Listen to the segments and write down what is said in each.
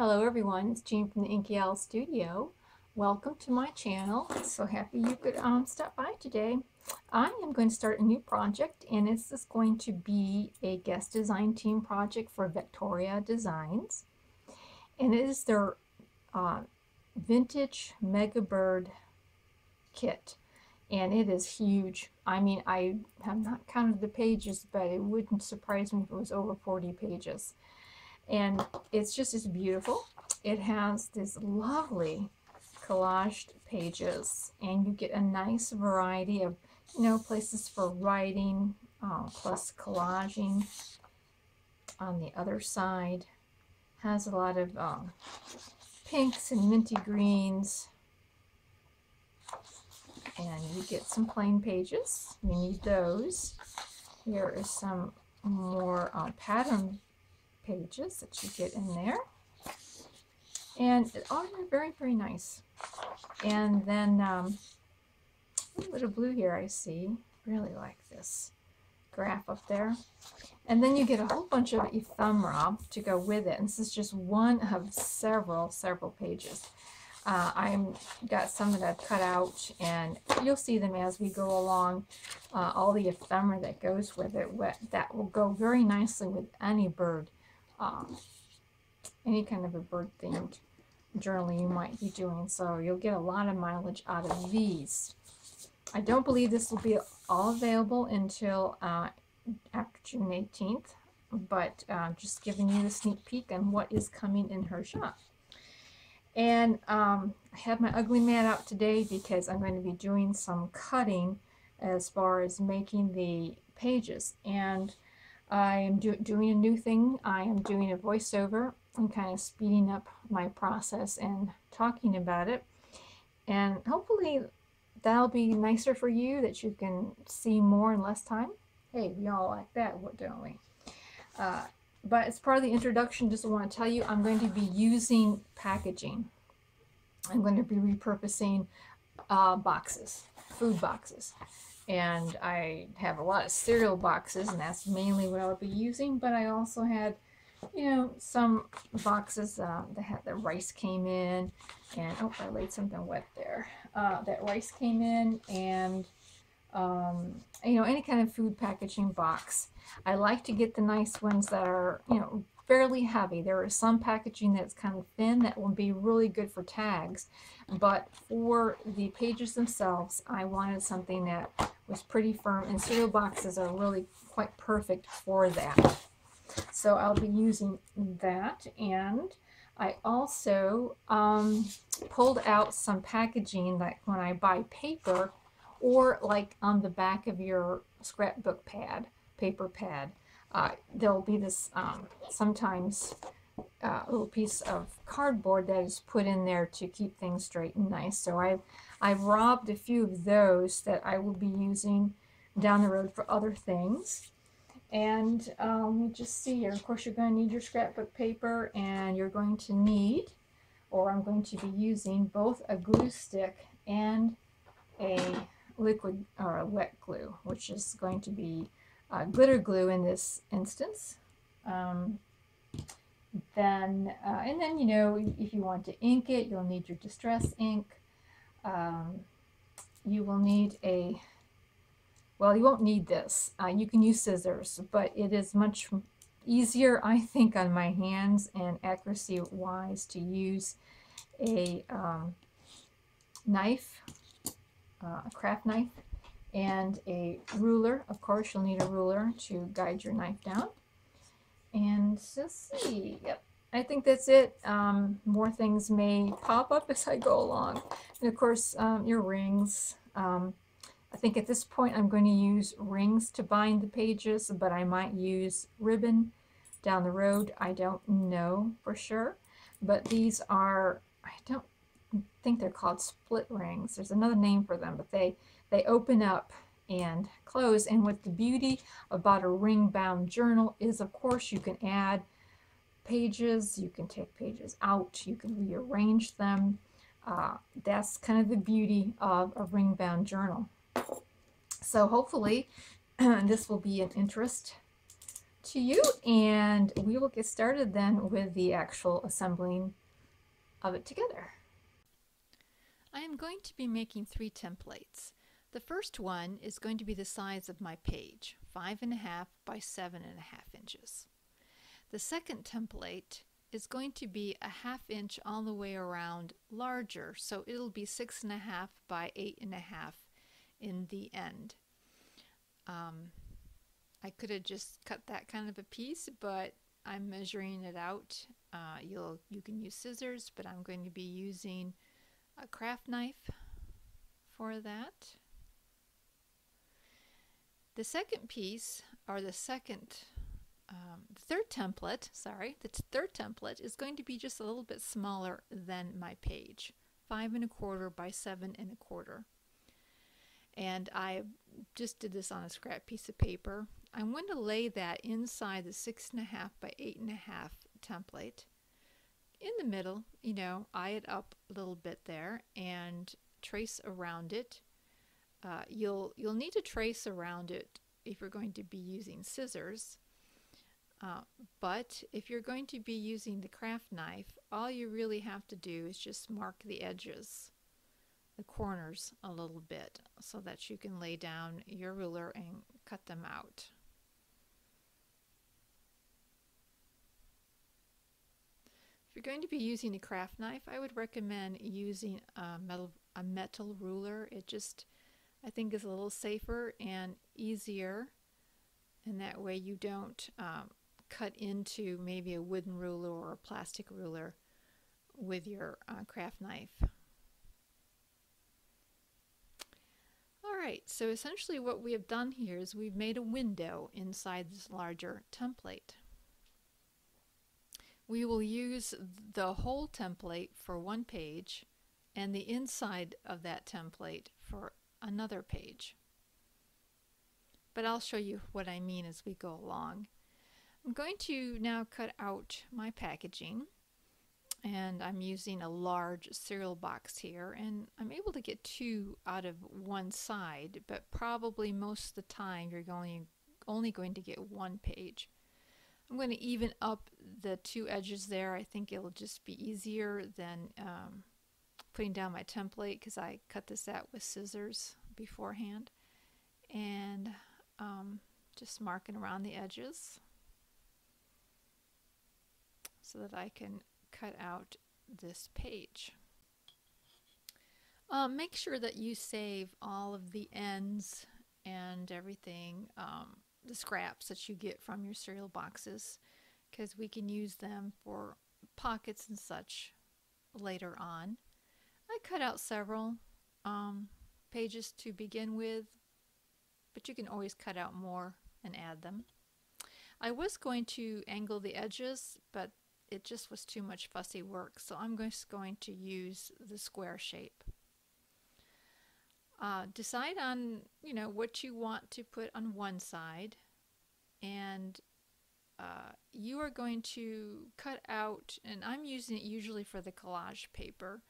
Hello everyone, it's Jean from the Inky Owl Studio. Welcome to my channel. So happy you could stop by today. I am going to start a new project, and this is going to be a guest design team project for Victoria Designs. And it is their vintage Mega Bird kit. And it is huge. I mean, I have not counted the pages, but it wouldn't surprise me if it was over 40 pages. And it's just as beautiful. It has this lovely collaged pages, and you get a nice variety of, places for writing, plus collaging. On the other side, has a lot of pinks and minty greens, and you get some plain pages. You need those. Here is some more pattern pages that you get in there, and all are very, very nice. And then a little bit of blue here I see. Really like this graph up there. And then you get a whole bunch of ephemera to go with it, and this is just one of several pages. I've got some that I've cut out, and you'll see them as we go along. All the ephemera that goes with it, that will go very nicely with any bird. Any kind of a bird themed journal you might be doing, so you'll get a lot of mileage out of these. I don't believe this will be all available until after June 18th, but just giving you the sneak peek on what is coming in her shop. And I have my ugly mat out today because I'm going to be doing some cutting as far as making the pages. And I am doing a new thing. I am doing a voiceover and kind of speeding up my process and talking about it. And hopefully that'll be nicer for you, that you can see more in less time. Hey, we all like that, what don't we? But as part of the introduction, just want to tell you, I'm going to be using packaging. I'm going to be repurposing boxes, food boxes. And I have a lot of cereal boxes, and that's mainly what I'll be using. But I also had, some boxes that had the rice came in, and oh, I laid something wet there. That rice came in, and any kind of food packaging box. I like to get the nice ones that are, fairly heavy. There is some packaging that's kind of thin that will be really good for tags, but for the pages themselves, I wanted something that was pretty firm, and cereal boxes are really quite perfect for that. So I'll be using that. And I also pulled out some packaging that when I buy paper, or like on the back of your scrapbook pad, paper pad, there'll be this sometimes a little piece of cardboard that is put in there to keep things straight and nice. So I've robbed a few of those that I will be using down the road for other things. And let me just see here. Of course, you're going to need your scrapbook paper, and you're going to need, or I'm going to be using, both a glue stick and a liquid or a wet glue, which is going to be glitter glue in this instance. And then if you want to ink it, you'll need your distress ink. You will need you won't need this. You can use scissors, but it is much easier, I think, on my hands and accuracy wise to use a knife, a craft knife, and a ruler. Of course, you'll need a ruler to guide your knife down. And let's see, yep, I think that's it. More things may pop up as I go along. And of course, your rings. I think at this point I'm going to use rings to bind the pages, but I might use ribbon down the road. I don't know for sure, but these are, I don't think they're called split rings. There's another name for them, but they open up and close. And what the beauty about a ring bound journal is, of course, you can add pages, you can take pages out, you can rearrange them. That's kind of the beauty of a ring bound journal. So hopefully this will be an interest to you, and we will get started then with the actual assembling of it together. I am going to be making 3 templates. The first one is going to be the size of my page, 5.5 by 7.5 inches. The second template is going to be a 1/2 inch all the way around larger, so it'll be 6.5 by 8.5 in the end. I could have just cut that kind of a piece, but I'm measuring it out. You can use scissors, but I'm going to be using a craft knife for that. The second piece, or the third template is going to be just a little bit smaller than my page, 5.25 by 7.25. And I just did this on a scrap piece of paper. I'm going to lay that inside the 6.5 by 8.5 template. In the middle, eye it up a little bit there and trace around it. You'll need to trace around it if you're going to be using scissors. But if you're going to be using the craft knife, all you really have to do is just mark the edges, the corners a little bit, so that you can lay down your ruler and cut them out. If you're going to be using a craft knife, I would recommend using a metal ruler. It just, I think, is a little safer and easier, and that way you don't cut into maybe a wooden ruler or a plastic ruler with your craft knife. Alright, so essentially what we have done here is we've made a window inside this larger template. We will use the whole template for one page and the inside of that template for another page. But I'll show you what I mean as we go along. I'm going to now cut out my packaging, and I'm using a large cereal box here, and I'm able to get 2 out of one side, but probably most of the time you're only going to get one page. I'm going to even up the 2 edges there. I think it'll just be easier than putting down my template, because I cut this out with scissors beforehand. And just marking around the edges so that I can cut out this page. Make sure that you save all of the ends and everything, the scraps that you get from your cereal boxes, because we can use them for pockets and such later on. I cut out several pages to begin with, but you can always cut out more and add them. I was going to angle the edges, but it just was too much fussy work, so I'm just going to use the square shape. Decide on what you want to put on one side, and you are going to cut out, and I'm using it usually for the collage paper,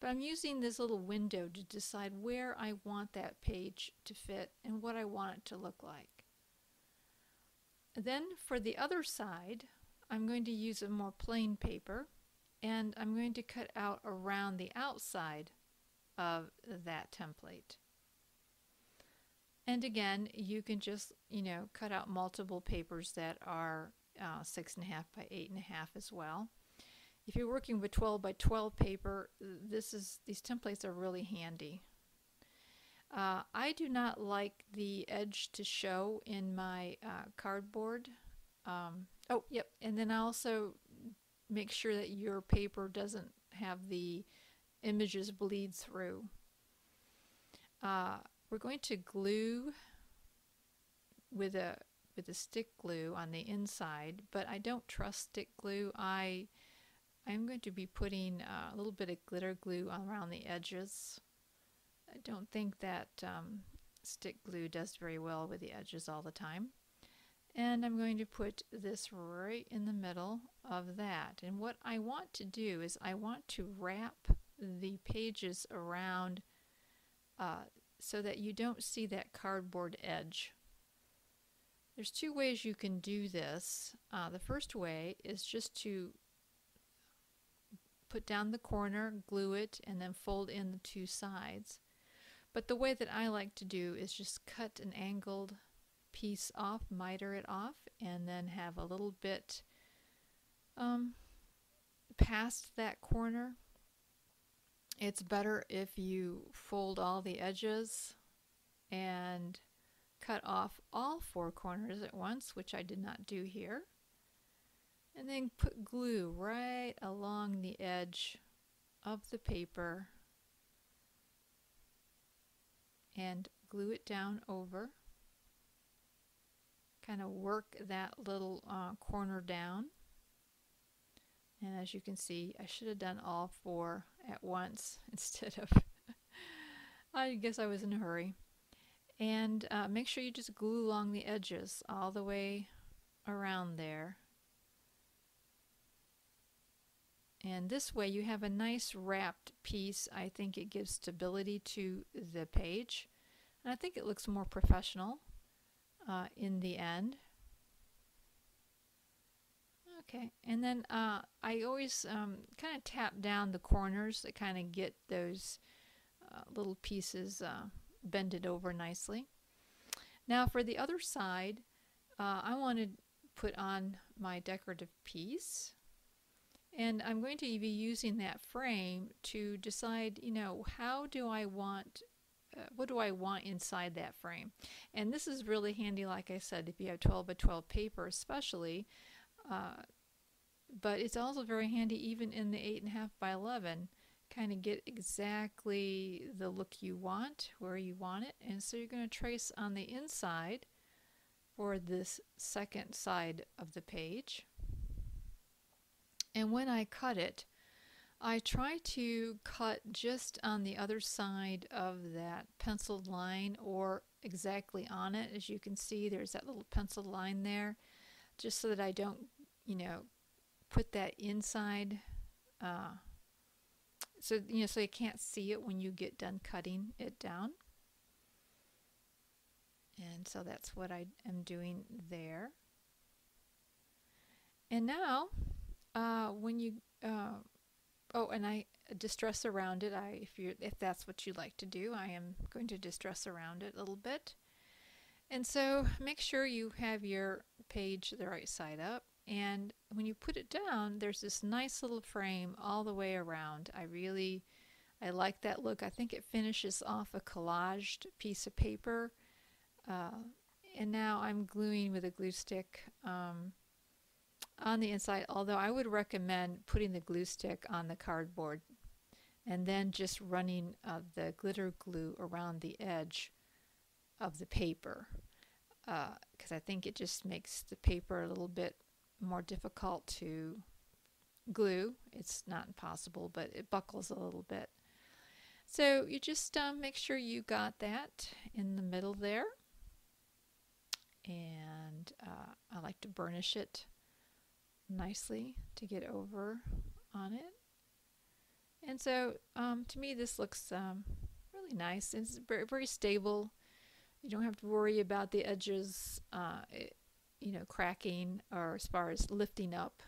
but I'm using this little window to decide where I want that page to fit and what I want it to look like. Then for the other side, I'm going to use a more plain paper, and I'm going to cut out around the outside of that template. And again, you can just cut out multiple papers that are 6.5 by 8.5 as well. If you're working with 12 by 12 paper, these templates are really handy. I do not like the edge to show in my cardboard. Oh, yep, and then I also make sure that your paper doesn't have the images bleed through. We're going to glue with a stick glue on the inside, but I don't trust stick glue. I'm going to be putting a little bit of glitter glue around the edges. I don't think that stick glue does very well with the edges all the time. And I'm going to put this right in the middle of that. And what I want to do is I want to wrap the pages around so that you don't see that cardboard edge. There's two ways you can do this. The first way is just to put down the corner, glue it, and then fold in the two sides. But the way that I like to do is just cut an angled piece off, miter it off, and then have a little bit past that corner. It's better if you fold all the edges and cut off all four corners at once, which I did not do here. And then put glue right along the edge of the paper and glue it down over. Kind of work that little corner down. And as you can see, I should have done all four at once instead of, I guess I was in a hurry. And make sure you just glue along the edges all the way around there. And this way you have a nice wrapped piece. I think it gives stability to the page. And I think it looks more professional in the end. Okay, and then I always kind of tap down the corners to kind of get those little pieces bended over nicely. Now for the other side, I want to put on my decorative piece. And I'm going to be using that frame to decide, you know, how do I want, what do I want inside that frame? And this is really handy, like I said, if you have 12 by 12 paper especially, but it's also very handy even in the 8.5 by 11, kind of get exactly the look you want, where you want it. And so you're going to trace on the inside for this second side of the page. And when I cut it, I try to cut just on the other side of that penciled line or exactly on it. As you can see, there's that little penciled line there, just so that I don't, you know, put that inside, so you can't see it when you get done cutting it down. And so that's what I am doing there. And now, when you oh, and I distress around it. If that's what you like to do, I am going to distress around it a little bit. And so make sure you have your page the right side up. And when you put it down, there's this nice little frame all the way around. I like that look. I think it finishes off a collaged piece of paper. And now I'm gluing with a glue stick on the inside, although I would recommend putting the glue stick on the cardboard and then just running the glitter glue around the edge of the paper, because I think it just makes the paper a little bit more difficult to glue. It's not impossible, but it buckles a little bit. So you just make sure you got that in the middle there. And I like to burnish it nicely to get over on it. And so to me this looks really nice. It's very, very stable. You don't have to worry about the edges cracking, or as far as lifting up.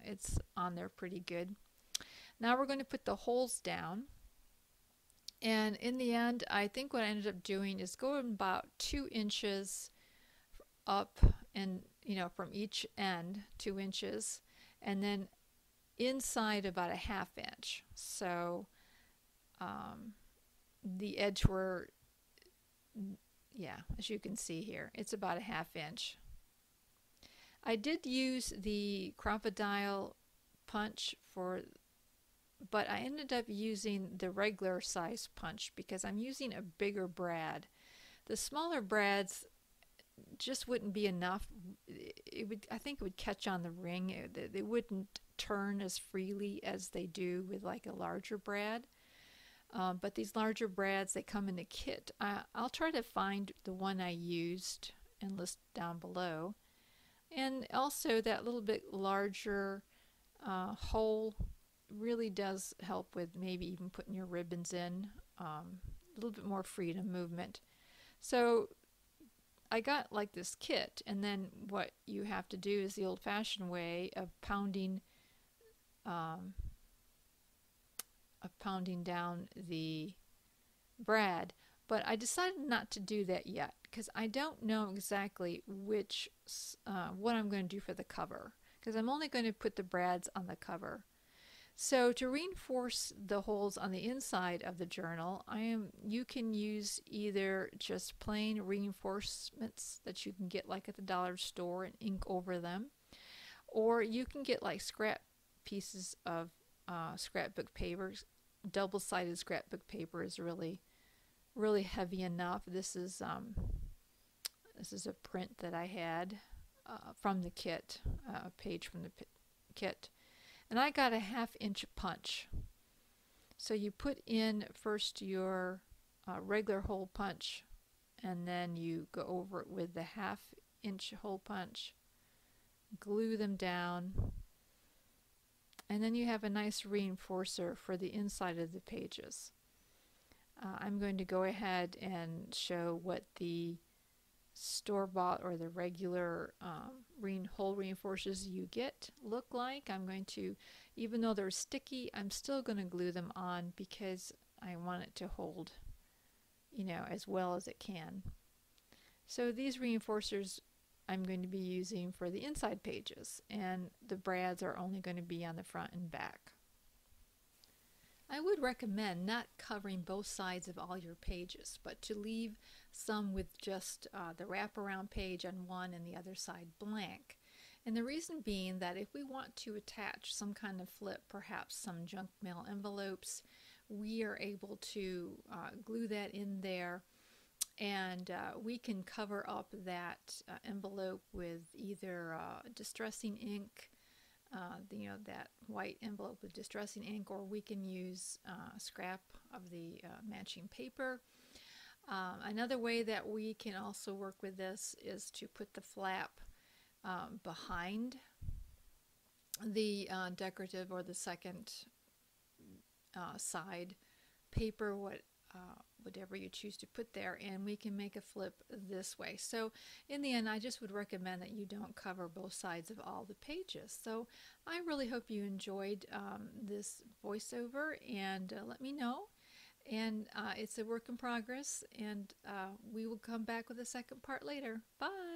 It's on there pretty good. Now we're going to put the holes down, and in the end I think what I ended up doing is going about 2 inches up, and from each end 2 inches, and then inside about a 1/2 inch. So the edge where, as you can see here, it's about a 1/2 inch. I did use the crocodile punch but I ended up using the regular size punch because I'm using a bigger brad. The smaller brads just wouldn't be enough. I think it would catch on the ring. They wouldn't turn as freely as they do with like a larger brad. But these larger brads, they come in a kit. I'll try to find the one I used and list down below. And also that little bit larger hole really does help with maybe even putting your ribbons in. A little bit more freedom movement. So I got like this kit, and then what you have to do is the old-fashioned way of um, pounding down the brad. But I decided not to do that yet because I don't know exactly what I'm going to do for the cover, because I'm only going to put the brads on the cover. So to reinforce the holes on the inside of the journal, you can use either just plain reinforcements that you can get like at the dollar store and ink over them, or you can get like scrap pieces of scrapbook paper. Double-sided scrapbook paper is really heavy enough. This is a print that I had from the kit, a page from the kit. And I got a 1/2-inch punch. So you put in first your regular hole punch, and then you go over it with the 1/2-inch hole punch, glue them down, and then you have a nice reinforcer for the inside of the pages. I'm going to go ahead and show what the store-bought or the regular hole reinforcers you get look like. I'm going to, even though they're sticky, I'm still going to glue them on because I want it to hold, as well as it can. So these reinforcers I'm going to be using for the inside pages, and the brads are only going to be on the front and back. I would recommend not covering both sides of all your pages, but to leave some with just the wraparound page on one and the other side blank. And the reason being that if we want to attach some kind of flip, perhaps some junk mail envelopes, we are able to glue that in there, and we can cover up that envelope with either distressing ink, that white envelope with distressing ink, or we can use scrap of the matching paper. Another way that we can also work with this is to put the flap behind the decorative or the second side paper, whatever you choose to put there, and we can make a flip this way. So in the end, I just would recommend that you don't cover both sides of all the pages. So I really hope you enjoyed this voiceover, and let me know. And it's a work in progress, and we will come back with a second part later. Bye!